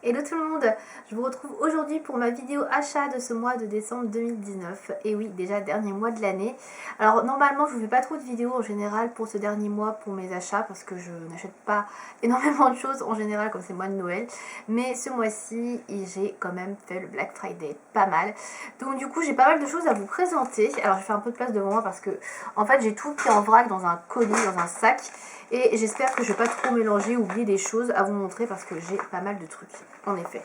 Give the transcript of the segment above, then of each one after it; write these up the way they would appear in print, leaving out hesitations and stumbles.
Hello tout le monde, je vous retrouve aujourd'hui pour ma vidéo achat de ce mois de décembre 2019. Et oui, déjà dernier mois de l'année. Alors normalement je ne fais pas trop de vidéos en général pour ce dernier mois pour mes achats parce que je n'achète pas énormément de choses en général comme c'est le mois de Noël. Mais ce mois-ci j'ai quand même fait le Black Friday pas mal. Donc du coup j'ai pas mal de choses à vous présenter. Alors je fais un peu de place devant moi parce que en fait j'ai tout qui est en vrac dans un colis, dans un sac. Et j'espère que je ne vais pas trop mélanger, oublier des choses à vous montrer parce que j'ai pas mal de trucs, en effet.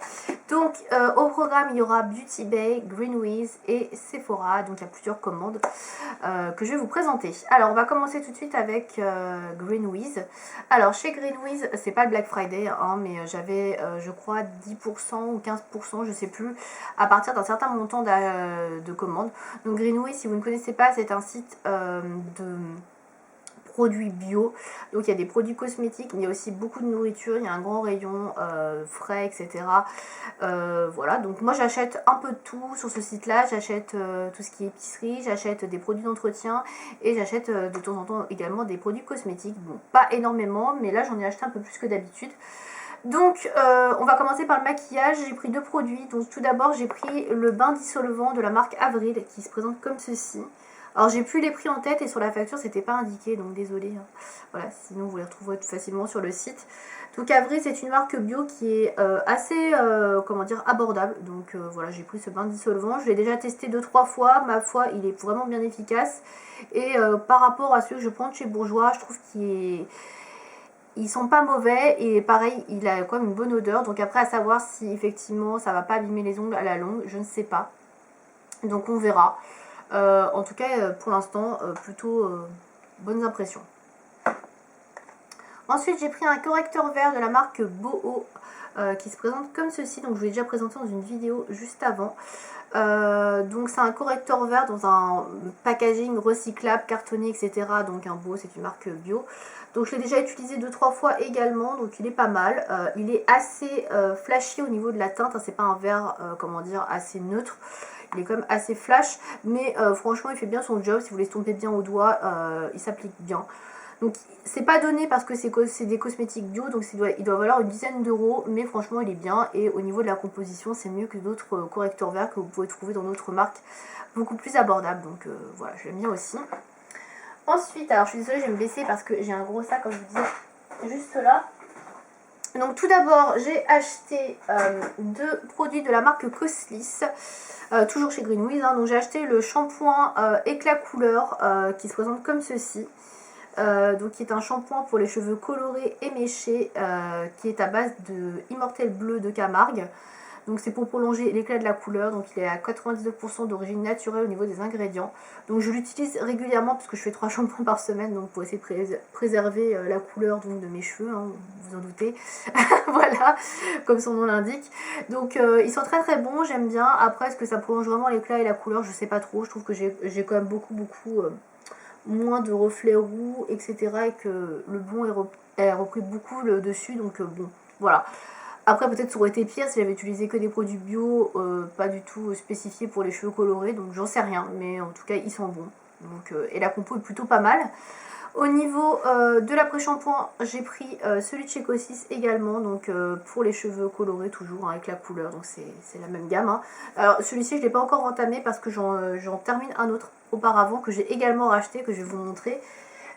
Donc, au programme, il y aura Beauty Bay, Greenwiz et Sephora. Donc, il y a plusieurs commandes que je vais vous présenter. Alors, on va commencer tout de suite avec Greenwiz. Alors, chez Greenwiz, c'est pas le Black Friday, hein, mais j'avais, je crois, 10% ou 15%, je sais plus, à partir d'un certain montant de commandes. Donc, Greenwiz, si vous ne connaissez pas, c'est un site de produits bio, donc il y a des produits cosmétiques, mais il y a aussi beaucoup de nourriture, il y a un grand rayon frais, etc. Voilà, donc moi j'achète un peu de tout sur ce site là, j'achète tout ce qui est épicerie, j'achète des produits d'entretien et j'achète de temps en temps également des produits cosmétiques, bon pas énormément, mais là j'en ai acheté un peu plus que d'habitude. Donc on va commencer par le maquillage, j'ai pris deux produits. Donc tout d'abord j'ai pris le bain dissolvant de la marque Avril qui se présente comme ceci. Alors j'ai plus les prix en tête et sur la facture c'était pas indiqué, donc désolé, hein. Voilà, sinon vous les retrouverez tout facilement sur le site. Donc Avril c'est une marque bio qui est assez comment dire, abordable. Donc voilà, j'ai pris ce bain dissolvant, je l'ai déjà testé 2-3 fois, ma foi il est vraiment bien efficace. Et par rapport à ceux que je prends de chez Bourjois, je trouve ils sont pas mauvais et pareil il a quand même une bonne odeur. Donc après à savoir si effectivement ça va pas abîmer les ongles à la longue, je ne sais pas. Donc on verra. En tout cas, pour l'instant, plutôt bonnes impressions. Ensuite, j'ai pris un correcteur vert de la marque Boho qui se présente comme ceci. Donc, je vous l'ai déjà présenté dans une vidéo juste avant. Donc, c'est un correcteur vert dans un packaging recyclable, cartonné, etc. Donc, un Boho, c'est une marque bio. Donc, je l'ai déjà utilisé 2-3 fois également. Donc, il est pas mal. Il est assez flashy au niveau de la teinte. Hein, c'est pas un vert, comment dire, assez neutre. Il est quand même assez flash, mais franchement il fait bien son job. Si vous l'estompez bien au doigt, il s'applique bien. Donc c'est pas donné parce que c'est des cosmétiques bio, donc il doit valoir une dizaine d'euros, mais franchement il est bien. Et au niveau de la composition, c'est mieux que d'autres correcteurs verts que vous pouvez trouver dans d'autres marques beaucoup plus abordables. Donc voilà, je l'aime bien aussi. Ensuite, alors je suis désolée, je vais me baisser parce que j'ai un gros sac, comme je vous disais, juste là. Donc tout d'abord, j'ai acheté deux produits de la marque Coslis. Toujours chez Greenwiz, hein. Donc j'ai acheté le shampoing éclat couleur qui se présente comme ceci, donc qui est un shampoing pour les cheveux colorés et méchés, qui est à base de Immortel Bleu de Camargue. Donc c'est pour prolonger l'éclat de la couleur. Donc il est à 99% d'origine naturelle au niveau des ingrédients. Donc je l'utilise régulièrement parce que je fais 3 shampoings par semaine, donc pour essayer de préserver la couleur donc, de mes cheveux, hein, vous en doutez. Voilà, comme son nom l'indique. Donc ils sont très très bons, j'aime bien. Après, est-ce que ça prolonge vraiment l'éclat et la couleur? Je sais pas trop. Je trouve que j'ai quand même beaucoup moins de reflets roux, etc. Et que le blond est repris beaucoup le dessus. Donc bon, voilà. Après peut-être ça aurait été pire si j'avais utilisé que des produits bio, pas du tout spécifiés pour les cheveux colorés, donc j'en sais rien, mais en tout cas ils sont bons. Donc, et la compo est plutôt pas mal. Au niveau de l'après-shampoing, j'ai pris celui de chez Cossis également, donc pour les cheveux colorés toujours, hein, avec la couleur, donc c'est la même gamme. Hein. Alors celui-ci je ne l'ai pas encore entamé parce que j'en termine un autre auparavant que j'ai également racheté, que je vais vous montrer.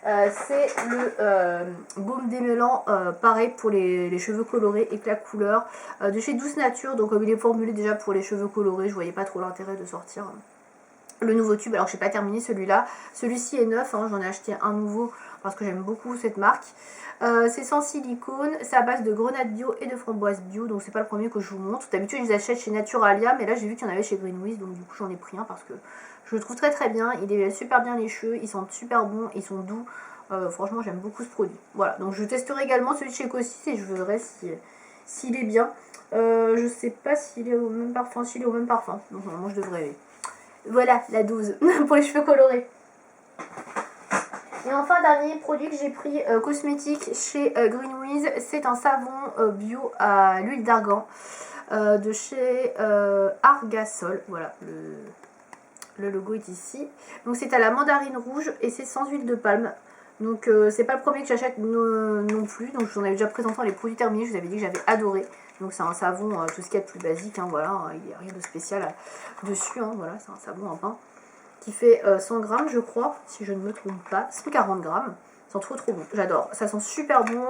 C'est le baume démêlant, pareil pour les cheveux colorés, éclat couleur, de chez Douce Nature. Donc comme il est formulé déjà pour les cheveux colorés, je voyais pas trop l'intérêt de sortir le nouveau tube. Alors je n'ai pas terminé celui-là, celui-ci est neuf, hein, j'en ai acheté un nouveau parce que j'aime beaucoup cette marque. C'est sans silicone, c'est à base de grenade bio et de framboise bio, donc c'est pas le premier que je vous montre. D'habitude je les achète chez Naturalia, mais là j'ai vu qu'il y en avait chez Greenwiz, donc du coup j'en ai pris un parce que je le trouve très très bien. Il dévèle super bien les cheveux, ils sentent super bons, ils sont doux. Franchement j'aime beaucoup ce produit. Voilà, donc je testerai également celui de chez Cossis et je verrai s'il est bien. Je sais pas s'il est au même parfum, s'il est au même parfum, donc normalement je devrais. Voilà la dose pour les cheveux colorés. Et enfin, dernier produit que j'ai pris cosmétique chez Greenwiz, c'est un savon bio à l'huile d'argan de chez Argasol. Voilà, le logo est ici. Donc c'est à la mandarine rouge et c'est sans huile de palme. Donc c'est pas le premier que j'achète non plus. Donc je vous en avais déjà présenté dans les produits terminés, je vous avais dit que j'avais adoré. Donc c'est un savon, tout ce qu'il y a de plus basique, hein, voilà, il n'y a rien de spécial dessus, hein, voilà, c'est un savon en pain qui fait 100 grammes je crois, si je ne me trompe pas, 140 grammes. Ça sent trop bon, j'adore. Ça sent super bon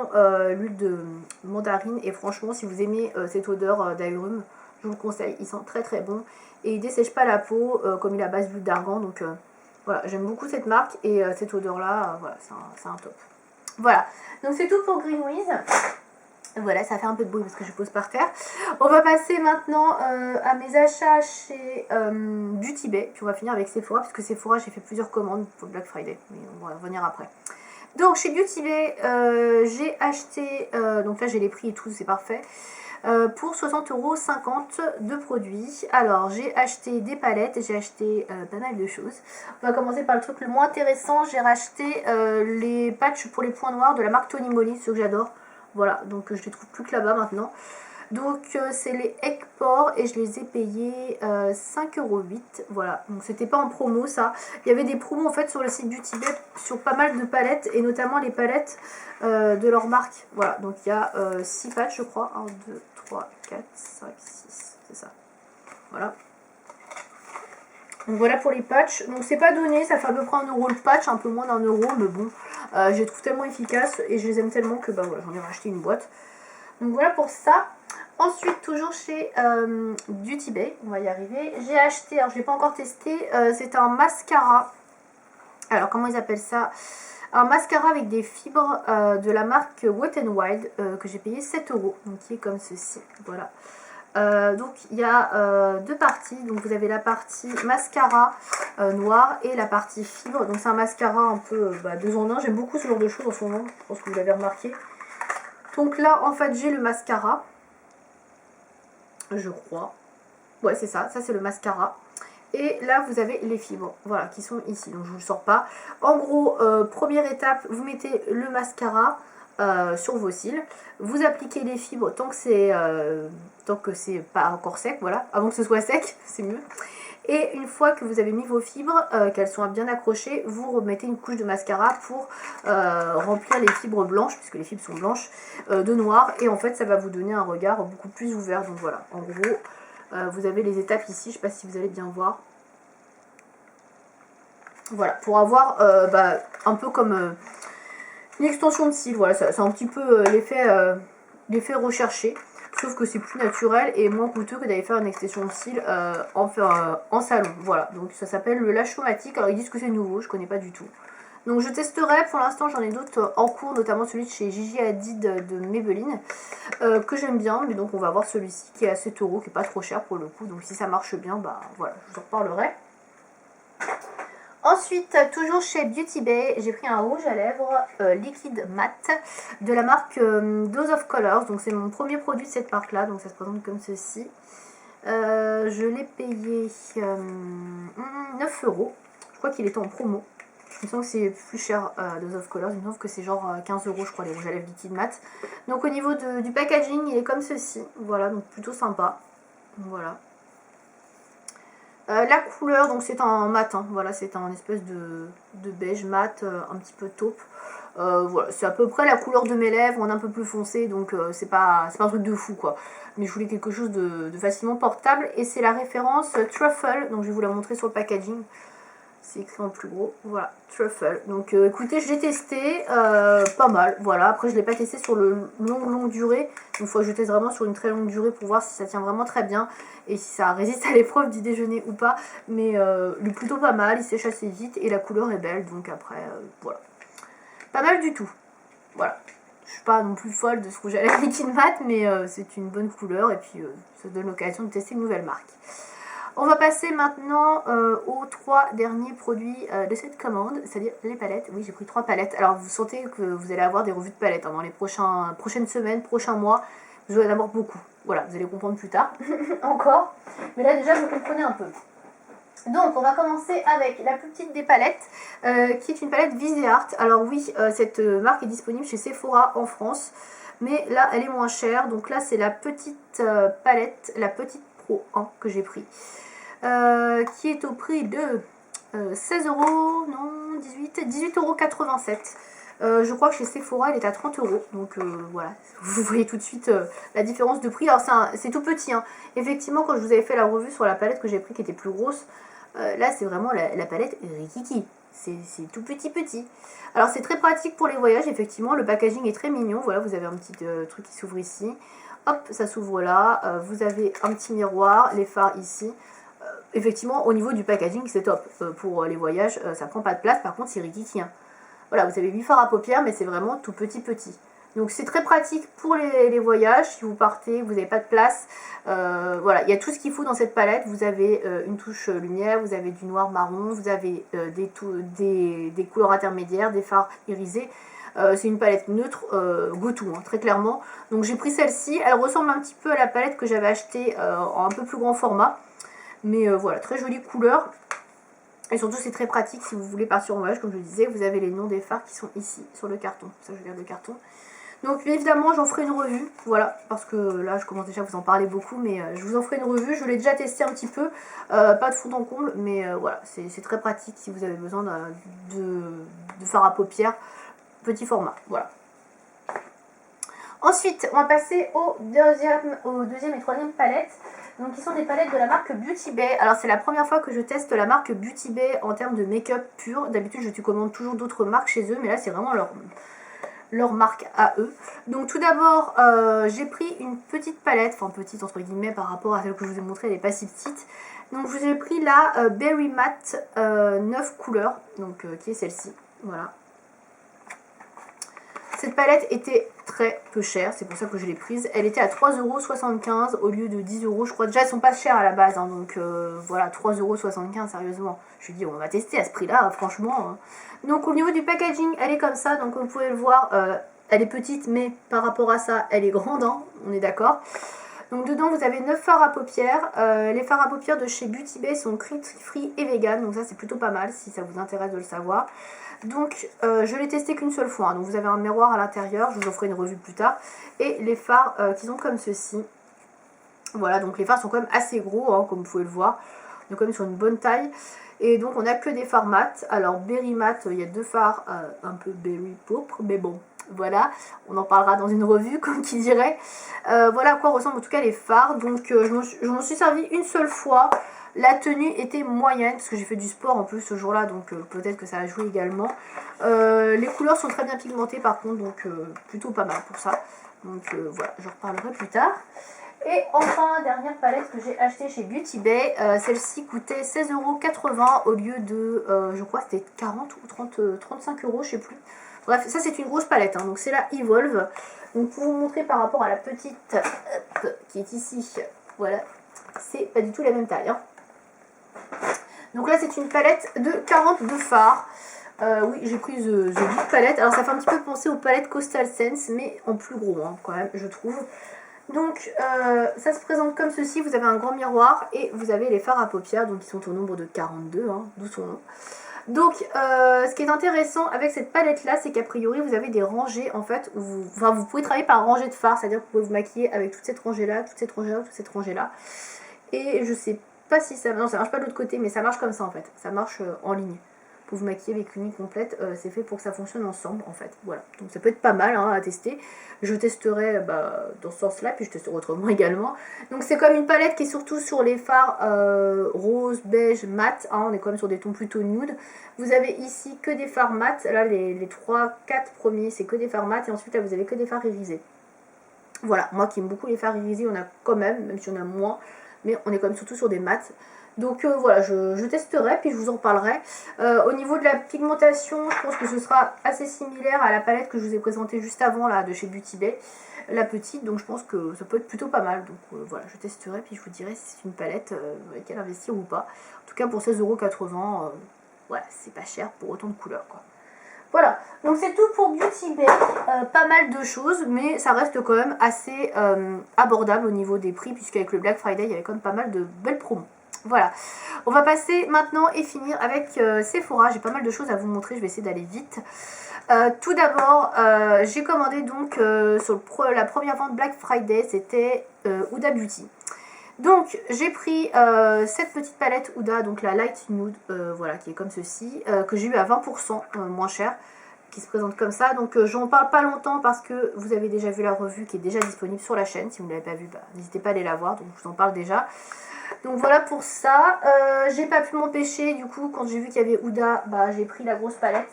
l'huile de mandarine et franchement si vous aimez cette odeur d'agrumes, je vous le conseille, il sent très bon et il dessèche pas la peau comme il est à base d'huile d'argan, donc voilà, j'aime beaucoup cette marque et cette odeur là, voilà, c'est un top. Voilà, donc c'est tout pour Green Wiz. Voilà, ça fait un peu de bruit parce que je pose par terre. On va passer maintenant à mes achats chez Beauty Bay. Puis on va finir avec Sephora, parce que Sephora, j'ai fait plusieurs commandes pour le Black Friday. Mais on va revenir après. Donc chez Beauty Bay, j'ai acheté, donc là j'ai les prix et tout, c'est parfait. Pour 60,50 € de produits. Alors j'ai acheté des palettes, j'ai acheté pas mal de choses. On va commencer par le truc le moins intéressant. J'ai racheté les patchs pour les points noirs de la marque Tony Moly, ceux que j'adore. Voilà, donc je les trouve plus que là-bas maintenant. Donc c'est les Egg-Pores et je les ai payés 5,08 €. Voilà, donc c'était pas en promo ça. Il y avait des promos en fait sur le site Beauty Bay sur pas mal de palettes et notamment les palettes de leur marque. Voilà, donc il y a 6 patchs je crois. 1, 2, 3, 4, 5, 6, c'est ça. Voilà. Donc voilà pour les patchs. Donc c'est pas donné, ça fait à peu près 1 € le patch, un peu moins d'1 €, mais bon, je les trouve tellement efficaces et je les aime tellement que bah voilà, j'en ai racheté une boîte. Donc voilà pour ça. Ensuite, toujours chez Beauty Bay, on va y arriver. J'ai acheté, alors je l'ai pas encore testé, c'est un mascara. Alors comment ils appellent ça? Un mascara avec des fibres de la marque Wet n Wild que j'ai payé 7 €, donc qui est comme ceci. Voilà. Donc il y a deux parties, donc vous avez la partie mascara noir et la partie fibre, donc c'est un mascara un peu 2 en 1, j'aime beaucoup ce genre de choses en ce moment, je pense que vous l'avez remarqué. Donc là en fait j'ai le mascara, je crois, ouais c'est ça c'est le mascara, et là vous avez les fibres, voilà, qui sont ici, donc je vous le sors pas. En gros, première étape, vous mettez le mascara sur vos cils, vous appliquez les fibres tant que c'est pas encore sec, voilà, avant que ce soit sec, c'est mieux. Et une fois que vous avez mis vos fibres, qu'elles sont bien accrochées, vous remettez une couche de mascara pour remplir les fibres blanches, puisque les fibres sont blanches, de noir, et en fait ça va vous donner un regard beaucoup plus ouvert. Donc voilà, en gros, vous avez les étapes ici, je sais pas si vous allez bien voir. Voilà, pour avoir un peu comme une extension de cils, voilà, c'est un petit peu l'effet recherché, sauf que c'est plus naturel et moins coûteux que d'aller faire une extension de cils en salon. Voilà, donc ça s'appelle le Lash-O-Matic. Alors ils disent que c'est nouveau, je connais pas du tout. Donc je testerai, pour l'instant j'en ai d'autres en cours, notamment celui de chez Gigi Hadid de Maybelline, que j'aime bien, mais donc on va voir celui-ci qui est à 7 €, qui est pas trop cher pour le coup, donc si ça marche bien, bah voilà, je vous en reparlerai. Ensuite, toujours chez Beauty Bay, j'ai pris un rouge à lèvres liquide mat de la marque Dose of Colors. Donc c'est mon premier produit de cette marque là, donc ça se présente comme ceci. Je l'ai payé 9 €. Je crois qu'il était en promo. Il me semble que c'est plus cher Dose of Colors, il me semble que c'est genre 15 € je crois les rouges à lèvres liquide mat. Donc au niveau du packaging, il est comme ceci. Voilà, donc plutôt sympa. Voilà. La couleur, donc c'est un mat, hein, voilà, c'est un espèce de beige mat, un petit peu taupe. Voilà, c'est à peu près la couleur de mes lèvres, on est un peu plus foncé, donc c'est pas un truc de fou quoi. Mais je voulais quelque chose de facilement portable, et c'est la référence Truffle, donc je vais vous la montrer sur le packaging. C'est écrit en plus gros, voilà, Truffle. Donc écoutez, je l'ai testé, pas mal, voilà. Après je l'ai pas testé sur le longue durée, une fois je teste vraiment sur une très longue durée pour voir si ça tient vraiment très bien et si ça résiste à l'épreuve du déjeuner ou pas. Mais il est plutôt pas mal, il sèche assez vite et la couleur est belle, donc après, voilà. Pas mal du tout, voilà. Je suis pas non plus folle de ce rouge à lèvres liquide mat, mais c'est une bonne couleur et puis ça donne l'occasion de tester une nouvelle marque. On va passer maintenant aux 3 derniers produits de cette commande, c'est-à-dire les palettes. Oui, j'ai pris 3 palettes. Alors vous sentez que vous allez avoir des revues de palettes dans les prochaines semaines, prochains mois. Vous allez en avoir beaucoup. Voilà, vous allez comprendre plus tard. Encore. Mais là déjà, vous comprenez un peu. Donc on va commencer avec la plus petite des palettes, qui est une palette Viseart. Alors oui, cette marque est disponible chez Sephora en France. Mais là, elle est moins chère. Donc là, c'est la petite palette, la petite Pro 1 que j'ai pris. Qui est au prix de 16 €, non, 18,87 €. Je crois que chez Sephora, elle est à 30 €. Donc voilà, vous voyez tout de suite la différence de prix. Alors c'est tout petit. Hein. Effectivement, quand je vous avais fait la revue sur la palette que j'ai pris qui était plus grosse, là c'est vraiment la palette Rikiki. C'est tout petit. Alors c'est très pratique pour les voyages, effectivement. Le packaging est très mignon. Voilà, vous avez un petit truc qui s'ouvre ici. Hop, ça s'ouvre là. Vous avez un petit miroir, les fards ici. Effectivement, au niveau du packaging, c'est top. Pour les voyages, ça prend pas de place. Par contre, c'est Rikiki. Hein. Voilà, vous avez 8 fards à paupières, mais c'est vraiment tout petit. Donc c'est très pratique pour les voyages. Si vous partez, vous n'avez pas de place. Voilà, il y a tout ce qu'il faut dans cette palette. Vous avez une touche lumière, vous avez du noir marron, vous avez des couleurs intermédiaires, des fards irisés. C'est une palette neutre, go to, hein, très clairement. Donc j'ai pris celle-ci. Elle ressemble un petit peu à la palette que j'avais achetée en un peu plus grand format. Mais voilà, très jolie couleur. Et surtout, c'est très pratique si vous voulez partir en voyage. Comme je le disais, vous avez les noms des fards qui sont ici, sur le carton. Ça, je garde le carton. Donc, évidemment, j'en ferai une revue. Voilà, parce que là, je commence déjà à vous en parler beaucoup. Mais je vous en ferai une revue. Je l'ai déjà testé un petit peu. Pas de fond en comble. Mais voilà, c'est très pratique si vous avez besoin de fard à paupières. Petit format. Voilà. Ensuite, on va passer au deuxième et troisième palette. Donc, qui sont des palettes de la marque Beauty Bay. Alors, c'est la première fois que je teste la marque Beauty Bay en termes de make-up pur. D'habitude, je commande toujours d'autres marques chez eux, mais là, c'est vraiment leur marque à eux. Donc, tout d'abord, j'ai pris une petite palette, enfin petite entre guillemets par rapport à celle que je vous ai montrée, elle n'est pas si petite. Donc, je vous ai pris la Berry Matte 9 couleurs, donc qui est celle-ci. Voilà. Cette palette était très peu chère, c'est pour ça que je l'ai prise. Elle était à 3,75 € au lieu de 10 €. Je crois déjà elles sont pas chères à la base, hein, donc voilà, 3,75 € sérieusement. Je me dis on va tester à ce prix-là, franchement. Donc au niveau du packaging, elle est comme ça, donc comme vous pouvez le voir, elle est petite, mais par rapport à ça, elle est grande, hein, on est d'accord. Donc dedans vous avez 9 fards à paupières. Les fards à paupières de chez Beauty Bay sont cruelty free et vegan, donc ça c'est plutôt pas mal si ça vous intéresse de le savoir. Donc je l'ai testé qu'une seule fois, hein. Donc vous avez un miroir à l'intérieur, je vous en ferai une revue plus tard. Et les fards qui sont comme ceci. Voilà, donc les fards sont quand même assez gros, hein, comme vous pouvez le voir. On est quand même sur une bonne taille. Et donc on a que des fards mat. Alors berry mat, il y a deux fards un peu berry pourpre, mais bon. Voilà, on en parlera dans une revue, comme qui dirait. Voilà à quoi ressemblent en tout cas les fards. Donc je m'en suis servi une seule fois. La tenue était moyenne, parce que j'ai fait du sport en plus ce jour-là, donc peut-être que ça a joué également. Les couleurs sont très bien pigmentées par contre, donc plutôt pas mal pour ça. Donc voilà, je reparlerai plus tard. Et enfin, dernière palette que j'ai achetée chez Beauty Bay. Celle-ci coûtait 16,80 € au lieu de, je crois c'était 40 ou 35 €, je sais plus. Bref, ça c'est une grosse palette, hein, donc c'est la Evolve. Donc pour vous montrer par rapport à la petite qui est ici, voilà, c'est pas du tout la même taille. Hein. Donc là c'est une palette de 42 fards. Oui, j'ai pris The Big Palette. Alors ça fait un petit peu penser aux palettes Coastal Sense, mais en plus gros, hein, quand même, je trouve. Donc ça se présente comme ceci. Vous avez un grand miroir et vous avez les fards à paupières, donc qui sont au nombre de 42, hein, d'où son nom. Donc ce qui est intéressant avec cette palette là, c'est qu'a priori vous avez des rangées en fait, où vous pouvez travailler par rangée de fards, c'est-à-dire que vous pouvez vous maquiller avec toute cette rangée là, toute cette rangée là, toute cette rangée là. Et je sais pas si ça... Non, ça marche pas de l'autre côté, mais ça marche comme ça en fait. Ça marche en ligne. Pour vous maquiller avec une ligne complète, c'est fait pour que ça fonctionne ensemble en fait. Voilà. Donc ça peut être pas mal, hein, à tester. Je testerai dans ce sens-là, puis je testerai autrement également. Donc c'est comme une palette qui est surtout sur les fards rose, beige, mat. Hein, on est quand même sur des tons plutôt nude. Vous avez ici que des fards mat. Là les 3-4 premiers, c'est que des fards mat. Et ensuite là vous avez que des fards irisés. Voilà, moi qui aime beaucoup les fards irisés, on a quand même si on a moins. Mais on est quand même surtout sur des mats. Donc voilà, je testerai, puis je vous en reparlerai. Au niveau de la pigmentation, je pense que ce sera assez similaire à la palette que je vous ai présentée juste avant, là, de chez Beauty Bay, la petite. Donc je pense que ça peut être plutôt pas mal. Donc voilà, je testerai, puis je vous dirai si c'est une palette avec laquelle investir ou pas. En tout cas, pour 16,80 €, voilà, c'est pas cher pour autant de couleurs, quoi. Voilà, donc c'est tout pour Beauty Bay. Pas mal de choses, mais ça reste quand même assez abordable au niveau des prix, puisqu'avec le Black Friday, il y avait quand même pas mal de belles promos. Voilà, on va passer maintenant et finir avec Sephora. J'ai pas mal de choses à vous montrer, je vais essayer d'aller vite. Tout d'abord, j'ai commandé donc sur la première vente Black Friday, c'était Huda Beauty. Donc j'ai pris cette petite palette Huda, donc la Light Nude, voilà, qui est comme ceci, que j'ai eu à 20% moins cher. qui se présente comme ça. Donc j'en parle pas longtemps parce que vous avez déjà vu la revue qui est déjà disponible sur la chaîne. Si vous ne l'avez pas vue, bah, n'hésitez pas à aller la voir, donc je vous en parle déjà. Donc voilà pour ça. J'ai pas pu m'empêcher, du coup, quand j'ai vu qu'il y avait Huda, bah, j'ai pris la grosse palette.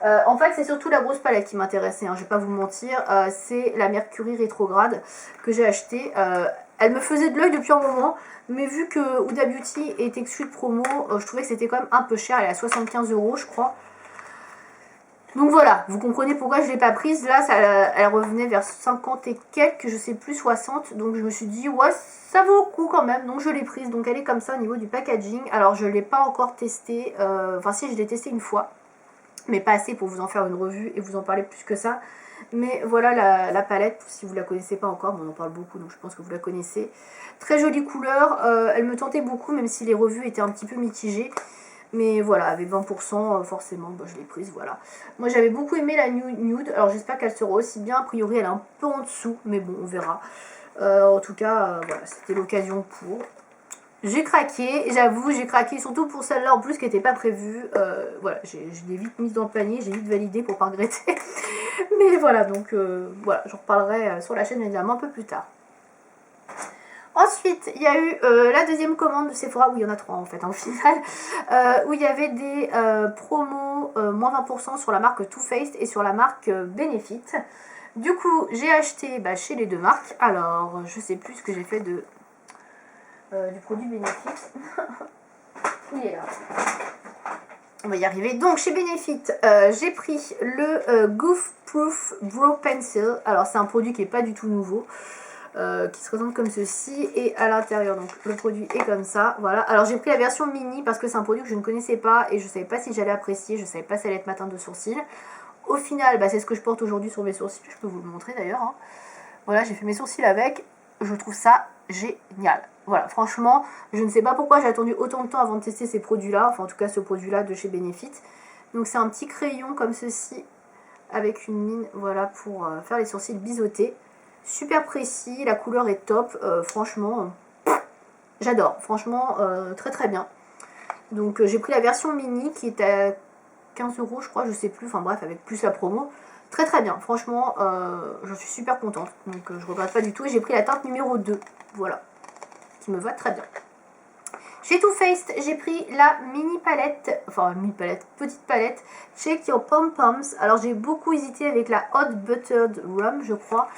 En fait, c'est surtout la grosse palette qui m'intéressait, hein, je vais pas vous mentir. C'est la Mercury rétrograde que j'ai achetée. Elle me faisait de l'œil depuis un moment, mais vu que Huda Beauty est exclue de promo, je trouvais que c'était quand même un peu cher. Elle est à 75 € je crois. Donc voilà, vous comprenez pourquoi je ne l'ai pas prise. Là, elle revenait vers 50 et quelques, je sais plus, 60. Donc je me suis dit, ouais, ça vaut le coup quand même. Donc je l'ai prise. Donc elle est comme ça au niveau du packaging. Alors je ne l'ai pas encore testée. Enfin si, je l'ai testée une fois. Mais pas assez pour vous en faire une revue et vous en parler plus que ça. Mais voilà la palette, si vous ne la connaissez pas encore. On en parle beaucoup, donc je pense que vous la connaissez. Très jolie couleur. Elle me tentait beaucoup, même si les revues étaient un petit peu mitigées. Mais voilà, avec 20%, forcément, bah, je l'ai prise, voilà. Moi, j'avais beaucoup aimé la nude. Alors, j'espère qu'elle sera aussi bien. A priori, elle est un peu en dessous, mais bon, on verra. En tout cas, voilà, c'était l'occasion pour. J'ai craqué, j'avoue, j'ai craqué, surtout pour celle-là, en plus, qui n'était pas prévue. Voilà, je l'ai vite mise dans le panier, j'ai vite validé pour pas regretter. Mais voilà, donc, voilà, j'en reparlerai sur la chaîne, évidemment, un peu plus tard. Ensuite, il y a eu la deuxième commande de Sephora, où il y en a 3 en fait, hein, au final, où il y avait des promos moins 20% sur la marque Too Faced et sur la marque Benefit. Du coup, j'ai acheté chez les deux marques. Alors, je sais plus ce que j'ai fait du produit Benefit. Il est là. On va y arriver. Donc, chez Benefit, j'ai pris le Goof Proof Brow Pencil. Alors, c'est un produit qui n'est pas du tout nouveau. Qui se présente comme ceci et à l'intérieur donc le produit est comme ça, voilà. Alors j'ai pris la version mini parce que c'est un produit que je ne connaissais pas et je savais pas si j'allais apprécier, je savais pas si elle allait être ma teinte de sourcils. Au final c'est ce que je porte aujourd'hui sur mes sourcils, je peux vous le montrer d'ailleurs, hein. Voilà, j'ai fait mes sourcils avec, je trouve ça génial. Voilà, franchement, je ne sais pas pourquoi j'ai attendu autant de temps avant de tester ces produits là, enfin en tout cas ce produit là de chez Benefit. Donc c'est un petit crayon comme ceci avec une mine, voilà, pour faire les sourcils biseautés. Super précis, la couleur est top, franchement, j'adore, franchement, très très bien. Donc j'ai pris la version mini qui est à 15 € je crois, je sais plus, enfin bref, avec plus la promo. Très très bien, franchement, je suis super contente, donc je regrette pas du tout. Et j'ai pris la teinte numéro 2, voilà, qui me va très bien. Chez Too Faced, j'ai pris la mini palette, enfin mini palette, petite palette, Check Your Pom Poms. Alors j'ai beaucoup hésité avec la Hot Buttered Rum, je crois,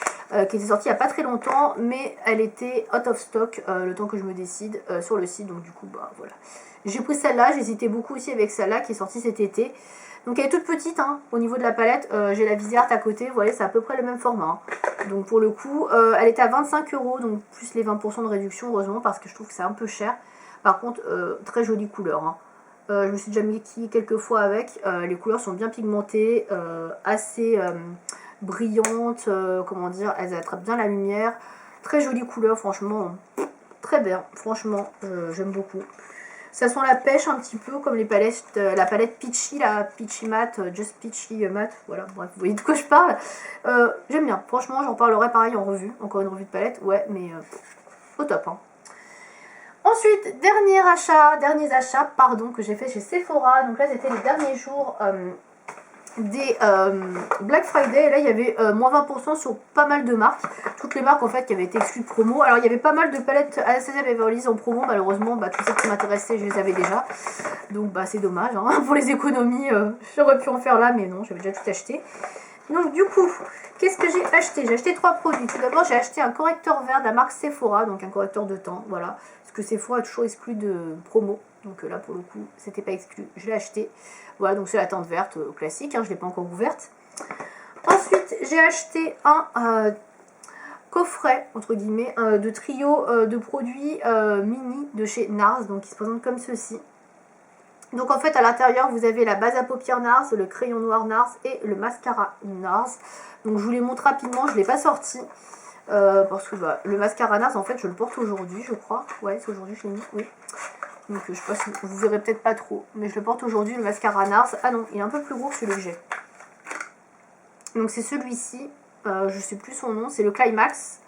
qui était sortie il n'y a pas très longtemps, mais elle était out of stock le temps que je me décide sur le site, donc du coup, bah voilà. J'ai pris celle-là, j'hésitais beaucoup aussi avec celle-là qui est sortie cet été. Donc elle est toute petite, hein, au niveau de la palette, j'ai la visière à côté, vous voyez, c'est à peu près le même format. Hein. Donc pour le coup, elle était à 25 €, donc plus les 20% de réduction, heureusement, parce que je trouve que c'est un peu cher. Par contre, très jolie couleur. Hein. Je me suis déjà maquillée quelques fois avec. Les couleurs sont bien pigmentées, assez brillantes. Comment dire, elles attrapent bien la lumière. Très jolie couleur, franchement. Très bien, franchement, j'aime beaucoup. Ça sent la pêche un petit peu, comme les palettes, la palette Peachy, la Peachy Matte, Just Peachy Matte. Voilà, bref, vous voyez de quoi je parle. J'aime bien, franchement, j'en parlerai pareil en revue. Encore une revue de palette, ouais, mais au top. Hein. Ensuite, derniers achats que j'ai fait chez Sephora. Donc là, c'était les derniers jours des Black Friday. Et là, il y avait moins 20% sur pas mal de marques. Toutes les marques, en fait, qui avaient été exclues de promo. Alors, il y avait pas mal de palettes Anastasia Beverly Hills en promo. Malheureusement, toutes celles qui m'intéressaient, je les avais déjà. Donc, c'est dommage. Hein. Pour les économies, j'aurais pu en faire là, mais non, j'avais déjà tout acheté. Donc du coup, qu'est-ce que j'ai acheté? J'ai acheté 3 produits. Tout d'abord, j'ai acheté un correcteur vert de la marque Sephora, donc un correcteur de teint, voilà. Parce que Sephora est toujours exclu de promo. Donc là, pour le coup, c'était pas exclu. Je l'ai acheté. Voilà, donc c'est la teinte verte classique, hein, je ne l'ai pas encore ouverte. Ensuite, j'ai acheté un coffret, entre guillemets, de trio de produits mini de chez NARS, donc qui se présente comme ceci. Donc en fait à l'intérieur vous avez la base à paupières NARS, le crayon noir NARS et le mascara NARS. Donc je vous les montre rapidement, je ne l'ai pas sorti. Parce que le mascara NARS en fait je le porte aujourd'hui je crois. Ouais c'est aujourd'hui je l'ai mis, oui. Donc je sais pas si vous verrez peut-être pas trop. Mais je le porte aujourd'hui le mascara NARS. Ah non il est un peu plus gros que celui que j'ai. Donc c'est celui-ci, je sais plus son nom, c'est le Climax.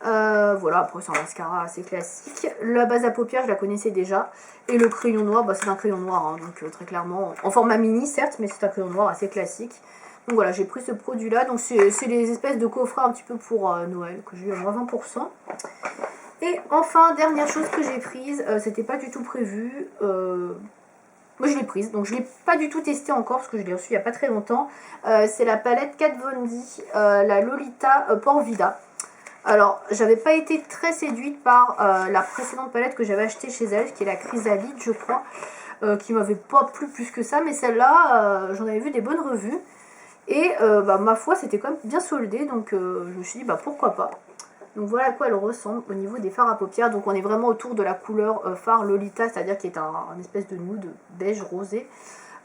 Voilà, après c'est un mascara assez classique. La base à paupières, je la connaissais déjà. Et le crayon noir, bah, c'est un crayon noir, hein, donc très clairement, en format mini certes, mais c'est un crayon noir assez classique. Donc voilà, j'ai pris ce produit là, donc c'est les espèces de coffrets un petit peu pour Noël, que j'ai eu à moins 20%. Et enfin, dernière chose que j'ai prise, c'était pas du tout prévu, moi je l'ai prise, donc je l'ai pas du tout testée encore, parce que je l'ai reçue il y a pas très longtemps. C'est la palette Kat Von D, la Lolita Porvida. Alors, j'avais pas été très séduite par la précédente palette que j'avais achetée chez elle, qui est la Chrysalide, je crois, qui m'avait pas plu plus que ça, mais celle-là, j'en avais vu des bonnes revues. Et bah, ma foi, c'était quand même bien soldé, donc je me suis dit, bah pourquoi pas. Donc voilà à quoi elle ressemble au niveau des fards à paupières. Donc on est vraiment autour de la couleur fard Lolita, c'est-à-dire qui est un espèce de nude beige rosé.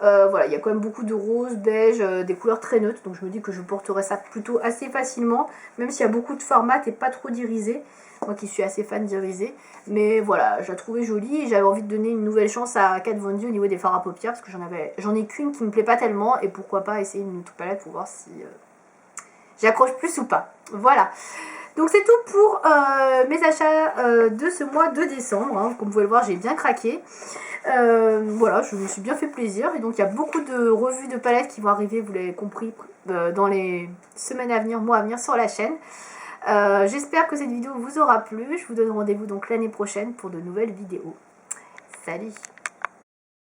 Voilà, il y a quand même beaucoup de rose, beige, des couleurs très neutres, donc je me dis que je porterai ça plutôt assez facilement, même s'il y a beaucoup de fards mat et pas trop d'irisé, moi qui suis assez fan d'irisé, mais voilà, je la trouvais jolie et j'avais envie de donner une nouvelle chance à Kat Von D au niveau des fards à paupières, parce que j'en ai qu'une qui me plaît pas tellement, et pourquoi pas essayer une autre palette pour voir si j'accroche plus ou pas. Voilà. Donc c'est tout pour mes achats de ce mois de décembre, hein. Comme vous pouvez le voir, j'ai bien craqué. Voilà, je me suis bien fait plaisir. Et donc il y a beaucoup de revues de palettes qui vont arriver, vous l'avez compris, dans les semaines à venir, mois à venir sur la chaîne. J'espère que cette vidéo vous aura plu. Je vous donne rendez-vous donc l'année prochaine pour de nouvelles vidéos. Salut!